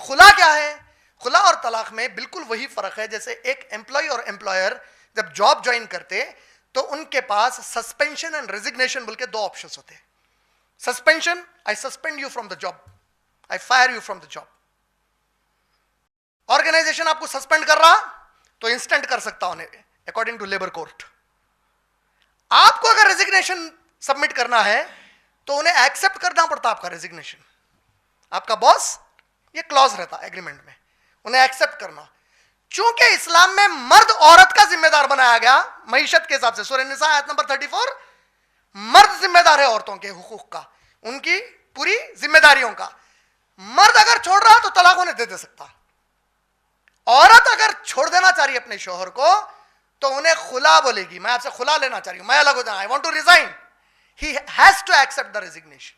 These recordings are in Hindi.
खुला क्या है? खुला और तलाक में बिल्कुल वही फर्क है जैसे एक एम्प्लॉय और एम्प्लॉयर जब जॉब ज्वाइन करते तो उनके पास सस्पेंशन एंड रेजिग्नेशन बोल के दो ऑप्शंस होते हैं। Suspension, I suspend you from the job, I fire you from the job. Organisation आपको सस्पेंड कर रहा तो इंस्टेंट कर सकता उन्हें अकॉर्डिंग टू लेबर कोर्ट। आपको अगर रेजिग्नेशन सबमिट करना है तो उन्हें एक्सेप्ट करना पड़ता आपका रेजिग्नेशन। आपका बॉस, ये क्लॉज रहता एग्रीमेंट में, उन्हें एक्सेप्ट करना। चूंकि इस्लाम में मर्द औरत का जिम्मेदार बनाया गया मईशत के हिसाब से, सूरह निसा आयत नंबर 34, मर्द जिम्मेदार है औरतों के हुकूक का, उनकी पूरी जिम्मेदारियों का। मर्द अगर छोड़ रहा तो तलाक उन्हें दे सकता। औरत अगर छोड़ देना चाह रही है अपने शौहर को तो उन्हें खुला बोलेगी, मैं आपसे खुला लेना चाह रही हूं, मैं अलग हो जाऊं, I want to resign. He has to accept the resignation.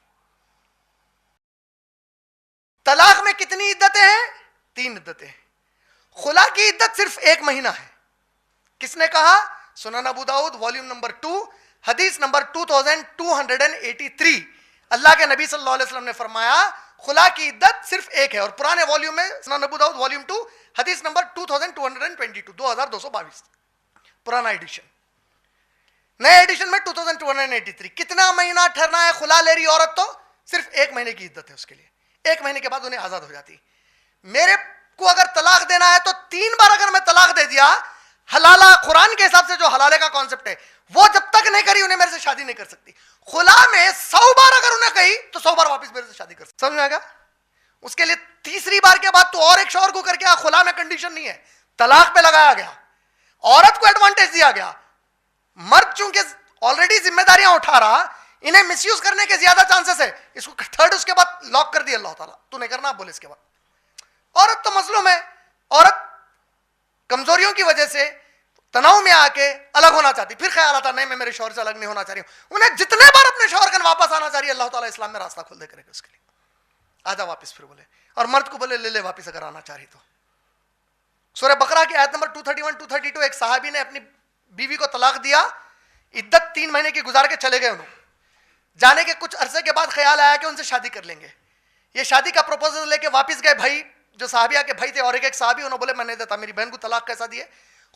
तलाक में कितनी इद्दतें हैं? 3 इद्दतें। खुला की इद्दत सिर्फ 1 महीना है। किसने कहा? सुनन अबू दाऊद वॉल्यूम नंबर 2 हदीस नंबर 2283। अल्लाह के नबी सल्लल्लाहु अलैहि वसल्लम ने फरमाया खुला की इद्दत सिर्फ 1 है। और पुराने वॉल्यूम में सुनन अबू दाऊद वॉल्यूम 2 हदीस नंबर 2222 पुराना एडिशन। नए एडिशन में 2283। कितना महीना ठहरना है खुला ले रही औरत? तो सिर्फ 1 महीने की इद्दत है उसके लिए। 1 महीने के बाद उन्हें आजाद हो जाती। मेरे को अगर तलाक देना है तो 3 बार अगर मैं तलाक दे दिया, हलाला कुरान के हिसाब से जो हलाले का कॉन्सेप्ट है वो जब तक नहीं करी उन्हें मेरे से शादी नहीं कर सकती। खुला में 100 बार अगर उन्हें कही तो 100 बार वापस मेरे से शादी कर सकती। समझ में आएगा? उसके लिए तीसरी बार के बाद तो और एक शौहर को करके आ, खुला में कंडीशन नहीं है, तलाक पे लगाया गया। औरत को एडवांटेज दिया गया। मर्द चूंकि ऑलरेडी जिम्मेदारियां उठा रहा, इन्हें मिसयूज करने के ज्यादा चांसेस है। इसको थर्ड उसके बाद लॉक कर दिया अल्लाह ताला, तू नहीं करना बोले। इसके बाद औरत तो मजलूम है, औरत कमजोरियों की वजह से तनाव में आके अलग होना चाहती, फिर ख्याल आता नहीं मैं मेरे शौहर से अलग नहीं होना चाह रही हूं। उन्हें जितने बार अपने शौहर का वापस आना चाह रही है, अल्लाह ताला इस्लाम में रास्ता खोल दे करेगा उसके लिए। आजा वापस फिर बोले। और मर्द को बोले ले ले वापस अगर आना चाह रही तो। सूरह बकरा की आयत नंबर 231-232 एक साहबी ने अपनी बीवी को तलाक दिया, इद्दत 3 महीने की गुजार के चले गए। उन्होंने जाने के कुछ अरसे के बाद ख्याल आया कि उनसे शादी कर लेंगे। ये शादी का प्रपोजल लेके वापस गए भाई, जो साहबिया के भाई थे, और एक साहबी, उन्होंने बोले मैं नहीं देता, मेरी बहन को तलाक कैसा दिए।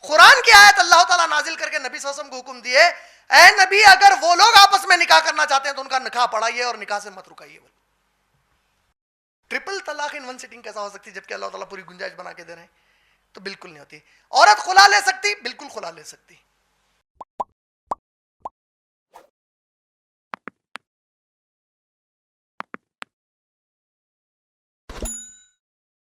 कुरान की आयत अल्लाह ताला नाजिल करके नबी सल्लल्लाहु अलैहि वसल्लम को हुक्म दिए, ऐ नबी अगर वो लोग आपस में निकाह करना चाहते हैं तो उनका निकाह पढ़ाइए और निकाह से मत रुकाइए। ट्रिपल तलाक इन 1 सिटिंग कैसा हो सकती है जबकि अल्लाह ताला पूरी गुंजाइश बना के दे रहे हैं? तो बिल्कुल नहीं होती। औरत खुला ले सकती? बिल्कुल खुला ले सकती।